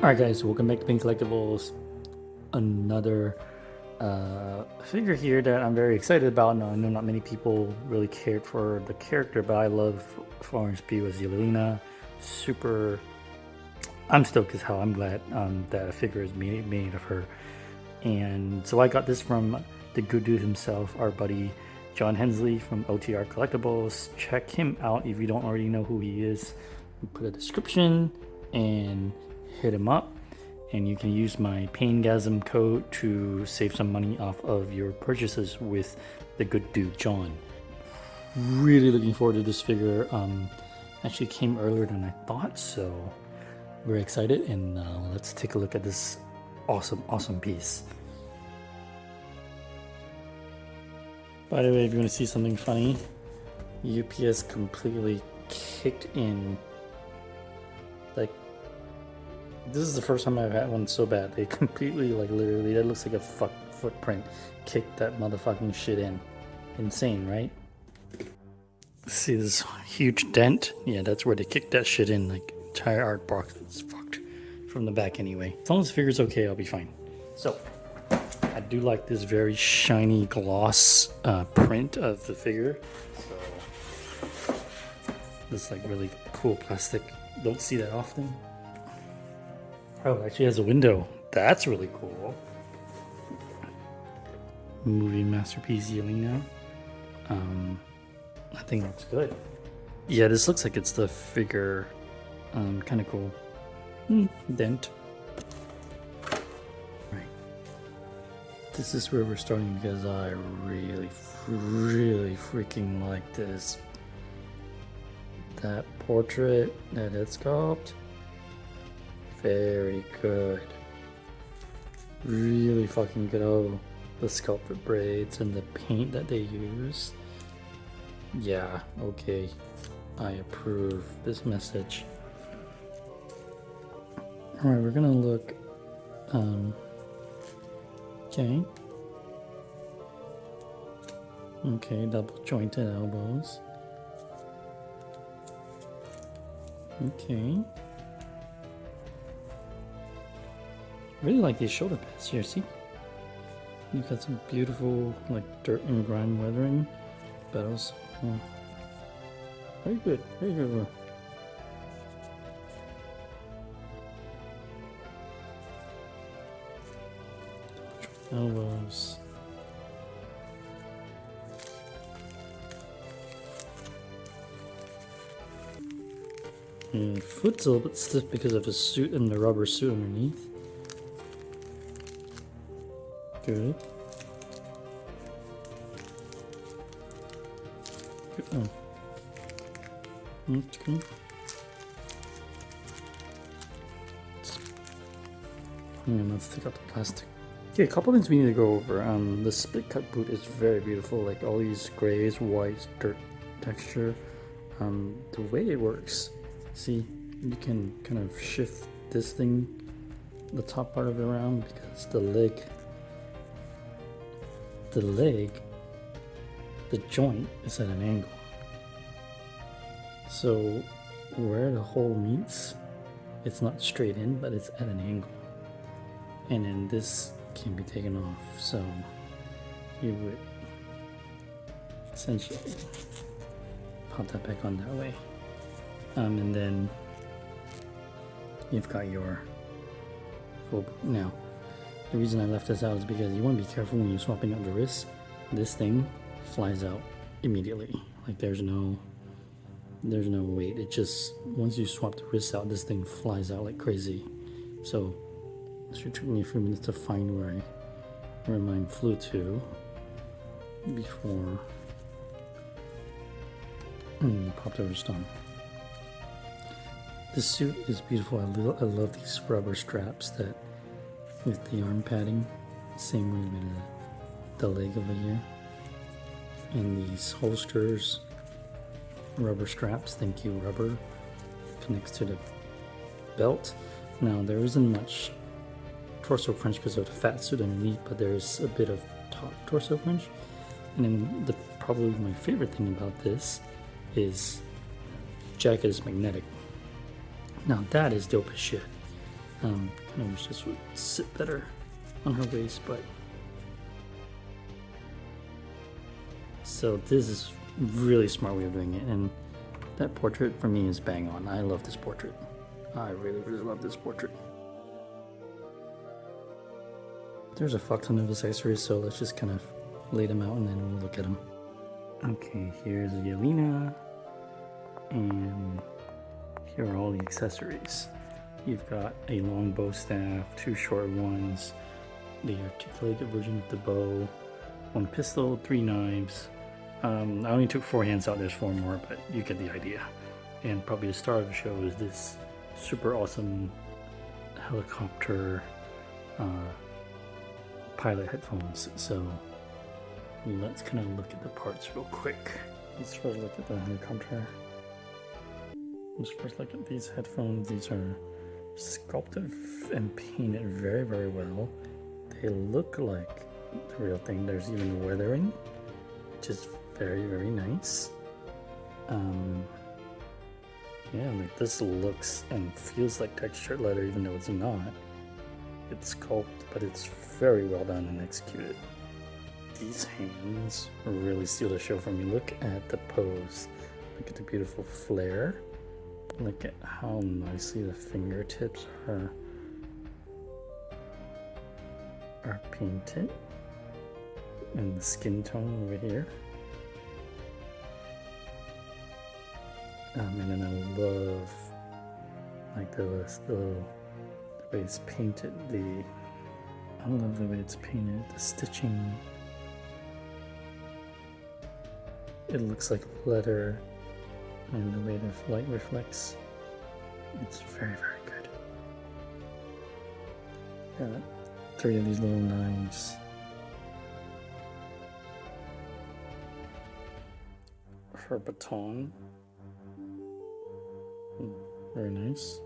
Alright guys, welcome back to Pink Collectibles. Another figure here that I'm very excited about. Now, I know not many people really cared for the character, but I love Florence Pugh as Yelena. Super, I'm stoked as hell. I'm glad that a figure is made of her. And so I got this from the good dude himself, our buddy John Hensley from OTR Collectibles. Check him out if you don't already know who he is. I'll put a description and hit him up, and you can use my Paingasm code to save some money off of your purchases with the good dude John. Really looking forward to this figure. Actually came earlier than I thought, so we're excited, and let's take a look at this awesome piece. By the way, if you want to see something funny, UPS completely kicked in. Like, this is the first time I've had one so bad. They completely, like, literally, that looks like a footprint. Kicked that motherfucking shit in. Insane, right? See this huge dent? Yeah, that's where they kicked that shit in. Like, entire art box is fucked from the back anyway. As long as the figure's okay, I'll be fine. So, I do like this very shiny gloss print of the figure. So, this like really cool plastic. Don't see that often. Oh, it actually has a window. That's really cool. Movie masterpiece Yelena. I think that's good. Yeah, this looks like it's the figure. Kind of cool. Dent. Right. This is where we're starting because I really freaking like this. That portrait, that head sculpt. Very good. Really fucking good. Oh, the sculpted braids and the paint that they use. Yeah, okay. I approve this message. Alright, we're gonna look. Okay. Okay, double jointed elbows. Okay. Really like these shoulder pads here, see? You've got some beautiful, like, dirt and grime weathering, but also very good work. Elbows. And foot's a little bit stiff because of the suit and the rubber suit underneath. Good. Oh. Okay. Let's take out the plastic. Okay, a couple things we need to go over. The split cut boot is very beautiful, like all these grays, whites, dirt texture. The way it works, see, you can kind of shift this thing, the top part of it around, because the joint is at an angle. So where the hole meets, it's not straight in, but it's at an angle. And then this can be taken off, so you would essentially pop that back on that way. And then you've got your full boot. Now, the reason I left this out is because you want to be careful when you're swapping out the wrists. This thing flies out immediately. Like there's no weight. It just, once you swap the wrists out, this thing flies out like crazy. So it took me a few minutes to find where mine flew to before popped over stone. This suit is beautiful. I love these rubber straps that with the arm padding, same way with the leg over here, and these holsters, rubber straps. Thank you, rubber. Connects to the belt. Now there isn't much torso crunch because of the fat suit underneath, but there's a bit of top torso crunch. And then probably my favorite thing about this is jacket is magnetic. Now that is dope as shit. Kind of wish this would sit better on her waist, but so this is really smart way of doing it, and that portrait for me is bang on. I love this portrait. I really, really love this portrait. There's a fuck ton of accessories, so let's just kind of lay them out and then we'll look at them. Okay, here's Yelena, and here are all the accessories. You've got a long bow staff, 2 short ones, the articulated version of the bow, 1 pistol, 3 knives. I only took 4 hands out, there's 4 more, but you get the idea. And probably the star of the show is this super awesome helicopter pilot headphones. So let's kind of look at the parts real quick. Let's first look at the helicopter. Let's first look at these headphones. These are sculpted and painted very, very well. They look like the real thing. There's even weathering, which is very, very nice. Yeah, like this looks and feels like textured leather, even though it's not. It's sculpted, but it's very well done and executed. These hands really steal the show for me. Look at the pose. Look at the beautiful flare. Look at how nicely the fingertips are painted. And the skin tone over here. And then I love like the way it's painted. I love the way it's painted. The stitching. It looks like leather, and the way the light reflects. It's very, very good. Got 3 of these little knives. Her baton. Very nice.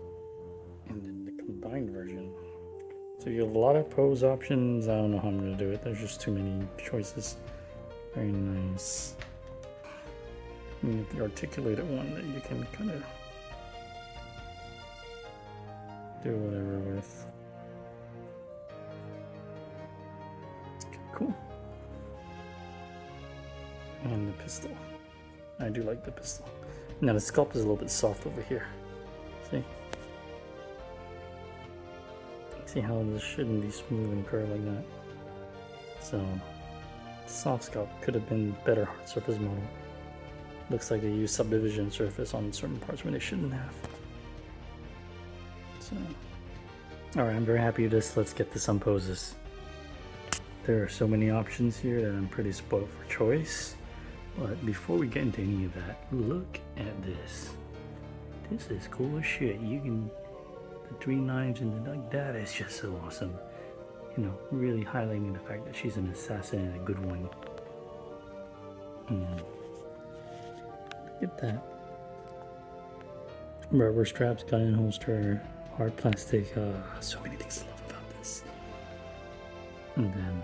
And then the combined version. So you have a lot of pose options. I don't know how I'm going to do it. There's just too many choices. Very nice. And the articulated one that you can kind of do whatever with. Okay, cool. And the pistol. I do like the pistol. Now the sculpt is a little bit soft over here. See? See how this shouldn't be smooth and curved like that. So, soft sculpt could have been better hard surface model. Looks like they use subdivision surface on certain parts when they shouldn't have. So, alright, I'm very happy with this. Let's get to some poses. There are so many options here that I'm pretty spoiled for choice. But before we get into any of that, look at this. This is cool as shit. You can, the 3 knives and like that is just so awesome. You know, really highlighting the fact that she's an assassin and a good one. And look at that. Rubber straps, gun and holster, hard plastic. So many things to love about this. And then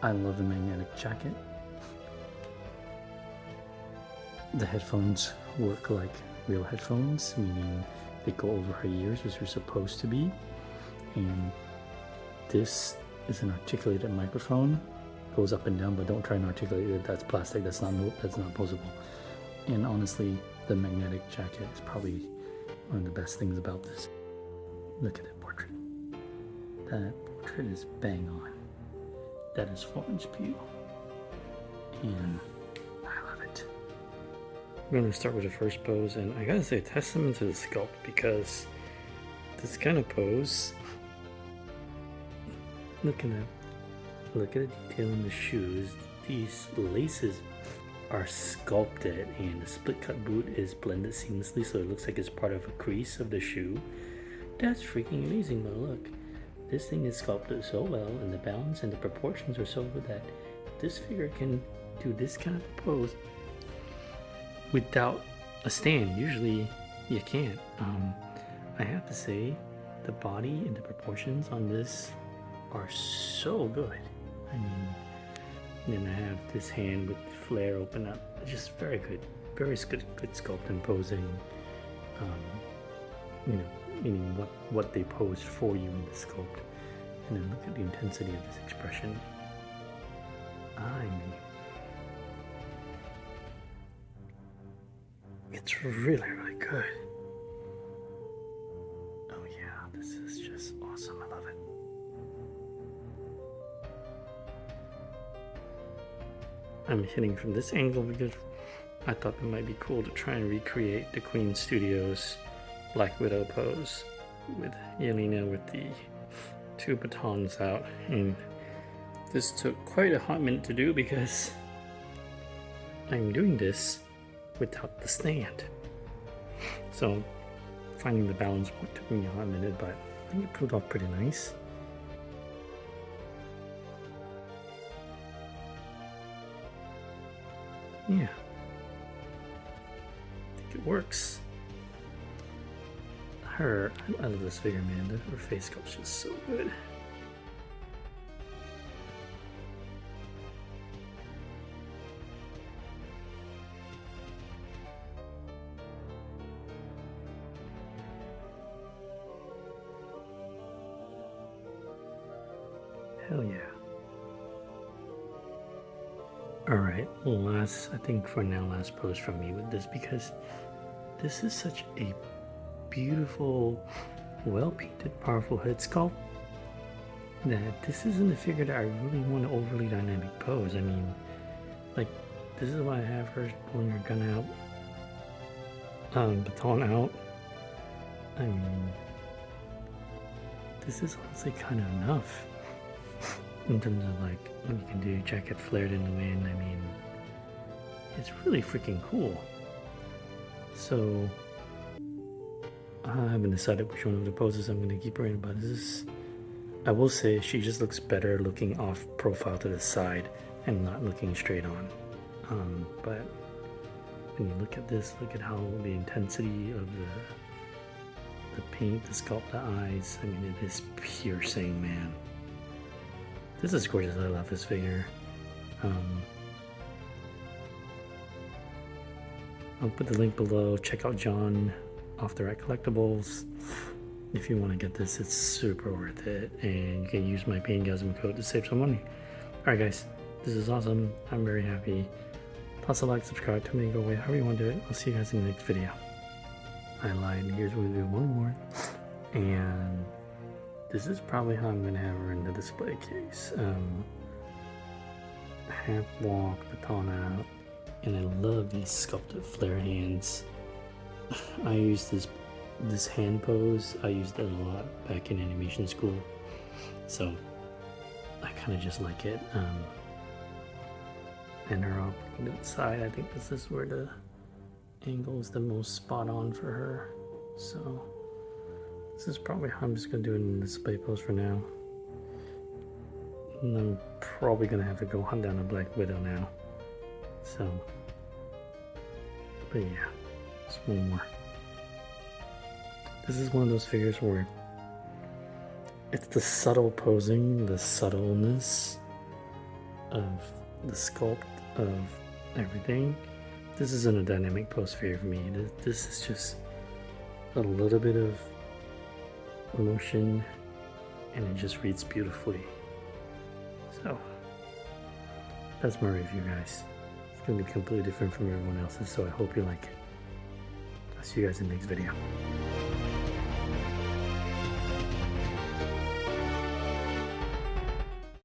I love the magnetic jacket. The headphones work like real headphones, meaning they go over her ears as they're supposed to be. And this is an articulated microphone. Goes up and down, but don't try and articulate it. That's plastic. That's not posable. And honestly, the magnetic jacket is probably one of the best things about this. Look at that portrait. That portrait is bang on. That is Florence Pugh. And I love it. We're going to start with the first pose, and I gotta say, testament to the sculpt, because this kind of pose, look at the detail in the shoes. These laces are sculpted, and the split cut boot is blended seamlessly, so it looks like it's part of a crease of the shoe. That's freaking amazing. But look, this thing is sculpted so well, and the balance and the proportions are so good that this figure can do this kind of pose without a stand. Usually you can't. I have to say, the body and the proportions on this are so good. I mean, then I have this hand with the flare open up. It's just very good. Very good sculpt and posing. You know, meaning what they posed for you in the sculpt. And then look at the intensity of this expression. I mean, it's really, really good. Oh yeah, this is just awesome. I love it. I'm hitting from this angle because I thought it might be cool to try and recreate the Queen Studios Black Widow pose with Yelena with the 2 batons out, and this took quite a hot minute to do because I'm doing this without the stand. So finding the balance point took me a hot minute, but I think it pulled off pretty nice. Yeah, I think it works. I love this figure, man. Her face sculpt's just so good. Hell yeah. Alright, I think for now, last post from me with this, because this is such a beautiful, well-painted, powerful head sculpt that this isn't a figure that I really want to overly dynamic pose. I mean, like, this is why I have her pulling her gun out, baton out. I mean, this is honestly kind of enough in terms of like what you can do. Jacket flared in the wind. I mean, it's really freaking cool. So I haven't decided which one of the poses I'm going to keep her in, but I will say she just looks better looking off profile to the side and not looking straight on. But when you look at this, look at how the intensity of the paint, the sculpt, the eyes, I mean, it is piercing, man. This is gorgeous. I love this figure. I'll put the link below. Check out John off the OTR Collectibles. If you want to get this, it's super worth it, and you can use my Paingasm code to save some money. Alright guys, this is awesome. I'm very happy. Plus a like, subscribe, tell me to go away, however you want to do it. I'll see you guys in the next video. I lied. Here's what we do, one more. And this is probably how I'm going to have her in the display case. Half walk, baton out. And I love these sculpted flare hands. I use this hand pose. I used it a lot back in animation school, so I kind of just like it. And her up to the side. I think this is where the angle is the most spot on for her. So this is probably how I'm just gonna do it in the display pose for now. And I'm probably gonna have to go hunt down a Black Widow now. So, but yeah, just one more. This is one of those figures where it's the subtle posing, the subtleness of the sculpt of everything. This isn't a dynamic pose figure for me. This is just a little bit of emotion, and it just reads beautifully. So that's my review, guys. It's gonna be completely different from everyone else's, so I hope you like it. I'll see you guys in the next video.